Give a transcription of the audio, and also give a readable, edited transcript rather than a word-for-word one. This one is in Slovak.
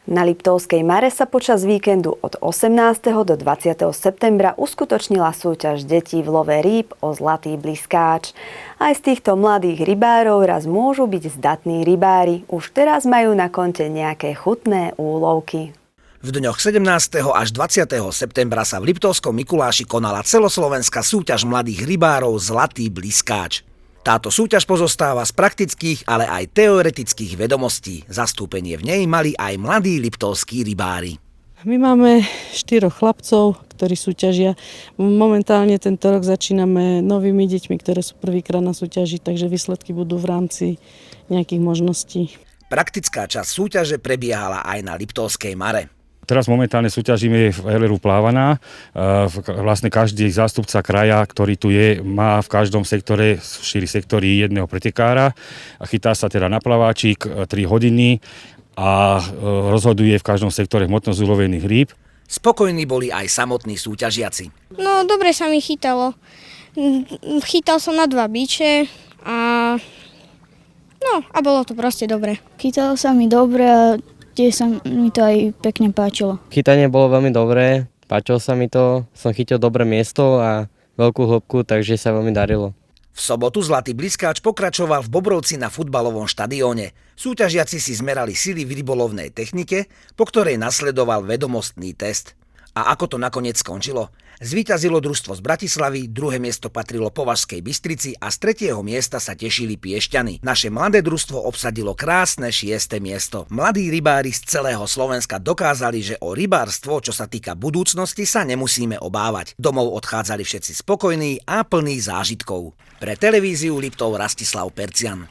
Na Liptovskej Mare sa počas víkendu od 18. do 20. septembra uskutočnila súťaž detí v love rýb o zlatý bliskáč. Aj z týchto mladých rybárov raz môžu byť zdatní rybári. Už teraz majú na konte nejaké chutné úlovky. V dňoch 17. až 20. septembra sa v Liptovskom Mikuláši konala celoslovenská súťaž mladých rybárov Zlatý bliskáč. Táto súťaž pozostáva z praktických, ale aj teoretických vedomostí. Zastúpenie v nej mali aj mladí liptovskí rybári. My máme 4 chlapcov, ktorí súťažia. Momentálne tento rok začíname novými deťmi, ktoré sú prvýkrát na súťaži, takže výsledky budú v rámci nejakých možností. Praktická časť súťaže prebiehala aj na Liptovskej Mare. Teraz momentálne súťažíme v LRU Plávaná. Vlastne každý zástupca kraja, ktorý tu je, má v každom sektore, 4 sektory, jedného pretekára. Chytá sa teda na plaváčik 3 hodiny a rozhoduje v každom sektore hmotnosť ulovených rýb. Spokojní boli aj samotní súťažiaci. No, dobre sa mi chytalo. Chytal som na 2 biče a bolo to proste dobre. Chytalo sa mi dobre a tiež sa mi to aj pekne páčilo. Chytanie bolo veľmi dobré, páčilo sa mi to, som chytil dobré miesto a veľkú hĺbku, takže sa veľmi darilo. V sobotu Zlatý bliskáč pokračoval v Bobrovci na futbalovom štadióne. Súťažiaci si zmerali sily v rybolovnej technike, po ktorej nasledoval vedomostný test. A ako to nakoniec skončilo? Zvíťazilo družstvo z Bratislavy, druhé miesto patrilo Považskej Bystrici a z 3. miesta sa tešili Piešťany. Naše mladé družstvo obsadilo krásne 6. miesto. Mladí rybári z celého Slovenska dokázali, že o rybárstvo, čo sa týka budúcnosti, sa nemusíme obávať. Domov odchádzali všetci spokojní a plní zážitkov. Pre televíziu Liptov Rastislav Percian.